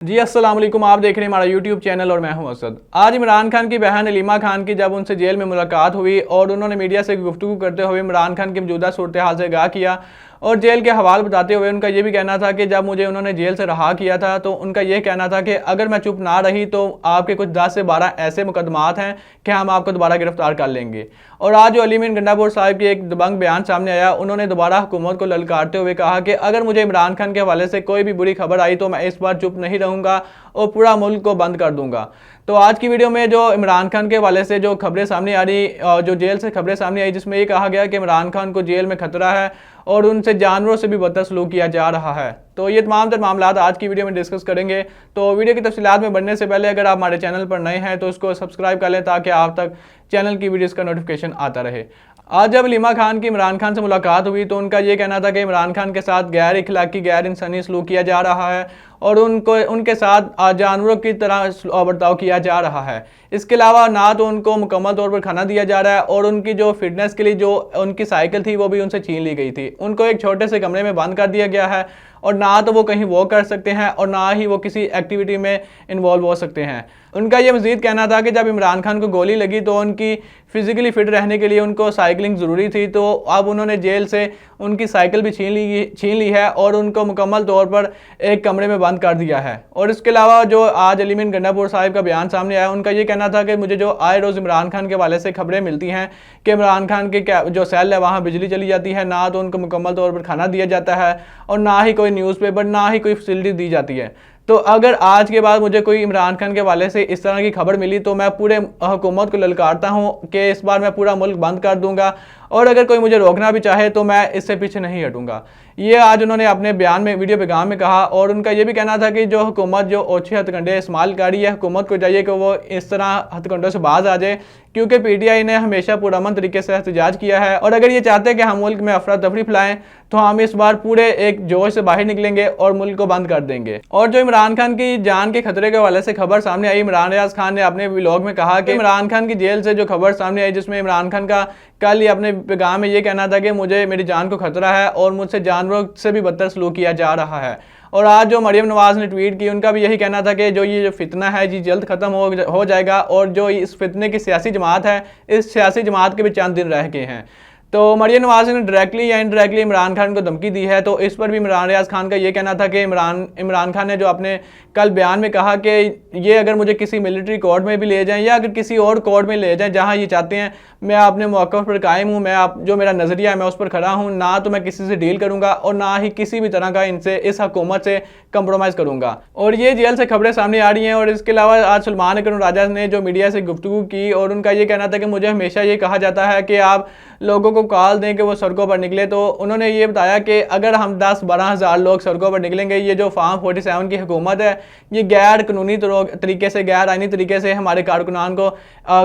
जी अस्सलाम वालेकुम। आप देख रहे हैं हमारा यूट्यूब चैनल और मैं हूं असद। आज इमरान खान की बहन अलीमा खान की जब उनसे जेल में मुलाकात हुई और उन्होंने मीडिया से गुफ्तगू करते हुए इमरान खान की मौजूदा सूरत हाल से आगाह किया और जेल के हवाले बताते हुए उनका ये भी कहना था कि जब मुझे उन्होंने जेल से रहा किया था तो उनका ये कहना था कि अगर मैं चुप ना रही तो आपके कुछ 10 से 12 ऐसे मुकदमात हैं कि हम आपको दोबारा गिरफ्तार कर लेंगे। और आज जो अली मीन गंडापुर साहब की एक दबंग बयान सामने आया, उन्होंने दोबारा हुकूमत को ललकारते हुए कहा कि अगर मुझे इमरान खान के हवाले से कोई भी बुरी खबर आई तो मैं इस बार चुप नहीं रहूँगा और पूरा मुल्क को बंद कर दूंगा। तो आज की वीडियो में जो इमरान खान के हवाले से जो खबरें सामने आ रही, जो जेल से खबरें सामने आई, जिसमें ये कहा गया कि इमरान खान को जेल में खतरा है और उनसे जानवरों से भी बदतर सलूक किया जा रहा है। तो ये तमाम तर मामला आज की वीडियो में डिस्कस करेंगे। तो वीडियो की तफसीलात में बढ़ने से पहले अगर आप हमारे चैनल पर नए हैं तो इसको सब्सक्राइब कर लें ताकि आप तक चैनल की वीडियोस का नोटिफिकेशन आता रहे। आज जब अलीमा खान की इमरान खान से मुलाकात हुई तो उनका ये कहना था कि इमरान खान के साथ गैर इखलाकी गैर इंसानी सलूक किया जा रहा है और उनके साथ जानवरों की तरह बर्ताव किया जा रहा है। इसके अलावा ना तो उनको मुकम्मल तौर पर खाना दिया जा रहा है और उनकी जो फिटनेस के लिए जो उनकी साइकिल थी वो भी उनसे छीन ली गई थी। उनको एक छोटे से कमरे में बंद कर दिया गया है और ना तो वो कहीं वॉक कर सकते हैं और ना ही वो किसी एक्टिविटी में इन्वॉल्व हो सकते हैं। उनका ये मज़ीद कहना था कि जब इमरान खान को गोली लगी तो उनकी फिजिकली फिट रहने के लिए उनको साइकिलिंग ज़रूरी थी, तो अब उन्होंने जेल से उनकी साइकिल भी छीन ली है और उनको मुकम्मल तौर पर एक कमरे में बंद कर दिया है। और इसके अलावा जो आज अली मीन गंडापुर साहिब का बयान सामने आया, उनका ये कहना था कि मुझे जो आए रोज़ इमरान खान के हवाले से खबरें मिलती हैं कि इमरान खान के जो सेल है वहाँ बिजली चली जाती है, ना तो उनको मुकम्मल तौर पर खाना दिया जाता है और ना ही कोई न्यूज़पेपर, ना ही कोई फैसिलिटी दी जाती है। तो अगर आज के बाद मुझे कोई इमरान खान के हवाले से इस तरह की खबर मिली तो मैं पूरे हुकूमत को ललकारता हूं कि इस बार मैं पूरा मुल्क बंद कर दूंगा और अगर कोई मुझे रोकना भी चाहे तो मैं इससे पीछे नहीं हटूंगा। ये आज उन्होंने अपने बयान में, वीडियो पैगाम में कहा। और उनका ये भी कहना था कि जो हुकूमत जो ओछे हथकंडे इस्तेमाल कर रही है, हुकूमत को चाहिए कि वो इस तरह हथकंडों से बाज आ जाए, क्योंकि पीटीआई ने हमेशा पुरअमन तरीके से एहतजाज किया है और अगर ये चाहते हैं कि हम मुल्क में अफरा तफरी फैलाएं तो हम इस बार पूरे एक जोश से बाहर निकलेंगे और मुल्क को बंद कर देंगे। और जो इमरान खान की जान के खतरे के हवाले से खबर सामने आई, इमरान रियाज खान ने अपने व्लॉग में कहा कि इमरान खान की जेल से जो खबर सामने आई, जिसमें इमरान खान का कल ही अपने पैगाम में ये कहना था कि मुझे मेरी जान को खतरा है और मुझसे जानवरों से भी बदतर सलूक किया जा रहा है। और आज जो मरियम नवाज ने ट्वीट की, उनका भी यही कहना था कि जो फितना है जी जल्द ख़त्म हो जाएगा और जो इस फितने की सियासी जमात है, इस सियासी जमात के भी चंद दिन रह गए हैं। तो मरियम नवाज ने डायरेक्टली या इनडायरेक्टली इमरान खान को धमकी दी है। तो इस पर भी इमरान रियाज खान का ये कहना था कि इमरान खान ने जो अपने कल बयान में कहा कि ये अगर मुझे किसी मिलिट्री कोर्ट में भी ले जाएं या अगर किसी और कोर्ट में ले जाएं जहां ये चाहते हैं, मैं अपने मौक़िफ़ पर कायम हूँ, जो मेरा नज़रिया है मैं उस पर खड़ा हूँ, ना तो मैं किसी से डील करूँगा और ना ही किसी भी तरह का इस हुकूमत से कंप्रोमाइज़ करूँगा। और ये जेल से खबरें सामने आ रही हैं। और इसके अलावा आज सलमान अकरम राजा ने जो मीडिया से गुफ्तगू की और उनका ये कहना था कि मुझे हमेशा ये कहा जाता है कि आप लोगों को कॉल दें कि वो सड़कों पर निकले। तो उन्होंने ये बताया कि अगर हम 10-12 हज़ार लोग सड़कों पर निकलेंगे, ये जो फार्म 47 की हुकूमत है ये गैर कानूनी तरीके से, गैर आइनी तरीके से हमारे कारकुनान को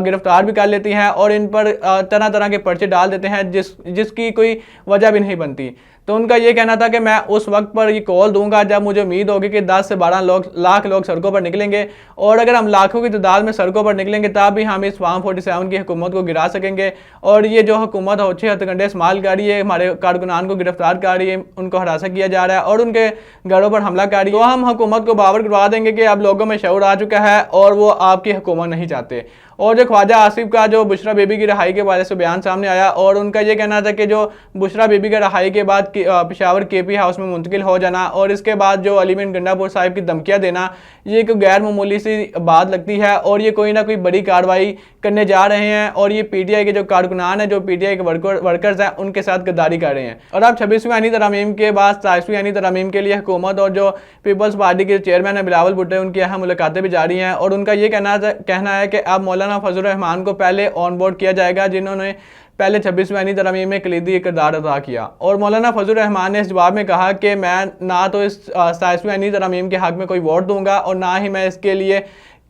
गिरफ्तार भी कर लेती हैं और इन पर तरह तरह के पर्चे डाल देते हैं जिसकी कोई वजह भी नहीं बनती। तो उनका ये कहना था कि मैं उस वक्त पर ये कॉल दूंगा जब मुझे उम्मीद होगी कि 10 से 12 लाख लोग सड़कों पर निकलेंगे और अगर हम लाखों की तादाद में सड़कों पर निकलेंगे तब भी हम इस फार्म 47 की हुकूमत को गिरा सकेंगे। और ये जो हुकूमत अच्छे हथकंडे इस्तेमाल कर रही है, हमारे कारकुनान को गिरफ्तार कर रही है, उनको हरासा किया जा रहा है और उनके घरों पर हमला कर रही है, तो हम हुकूमत को बावर करवा देंगे कि अब लोगों में शऊर आ चुका है और वो आपकी हुकूमत नहीं चाहते। और जो ख्वाजा आसिफ का जो बुशरा बेबी की रहाई के बारे से बयान सामने आया और उनका ये कहना था कि जो बुशरा बेबी का रहाई के बाद पेशावर केपी हाउस में मुंतकिल हो जाना और इसके बाद जो अली मीन गंडापुर साहिब की धमकियां देना, ये एक गैर मामूली सी बात लगती है और ये कोई ना कोई बड़ी कार्रवाई करने जा रहे हैं और ये पीटीआई के जो कारकुनान है, जो पीटीआई के वर्कर्स हैं, उनके साथ गद्दारी कर रहे हैं। और अब 26वीं आईनी तरमीम के बाद 27वीं आईनी तरमीम के लिए हुकूमत और जो पीपल्स पार्टी के चेयरमैन है बिलावल भुट्टो, उनकी अहम मुलाकातें भी जारी हैं। और उनका ये कहना है कि अब मौलाना फजल रहमान को पहले ऑन बोर्ड किया जाएगा, जिन्होंने पहले 26वीं आईनी तरमीम में कलीदी किरदार अदा किया। और मौलाना फजल रहमान ने इस जवाब में कहा कि मैं ना तो इस 27वीं आईनी तरमीम के हक में कोई वोट दूंगा और ना ही मैं इसके लिए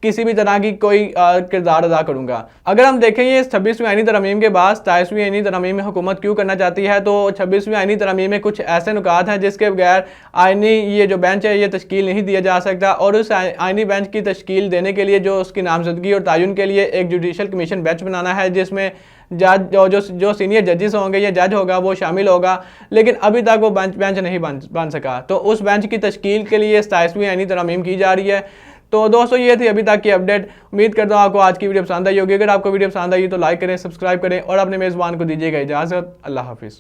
किसी भी तरह की कोई किरदार अदा करूँगा। अगर हम देखें ये 26वीं आईनी तरमीम के बाद 27वीं आईनी तरमीम में हुकूमत क्यों करना चाहती है, तो 26वीं आईनी तरमीम में कुछ ऐसे नुकात हैं जिसके बगैर आईनी ये जो बेंच है ये तश्कील नहीं दिया जा सकता, और उस आईनी बेंच की तश्कील देने के लिए जो उसकी नामजदगी और तयन के लिए एक जुडिशल कमीशन बेंच बनाना है, जिसमें जज जो सीनियर जजेस होंगे या जज होगा वो शामिल होगा, लेकिन अभी तक वो बेंच नहीं बन सका। तो उस बेंच की तश्कील के लिए 27वीं आईनी तरमीम की जा रही है। तो दोस्तों ये थी अभी तक की अपडेट। उम्मीद करता हूँ आपको आज की वीडियो पसंद आई होगी। अगर आपको वीडियो पसंद आई तो लाइक करें, सब्सक्राइब करें और अपने मेज़बान को दीजिएगा इजाज़त। अल्लाह हाफिज़।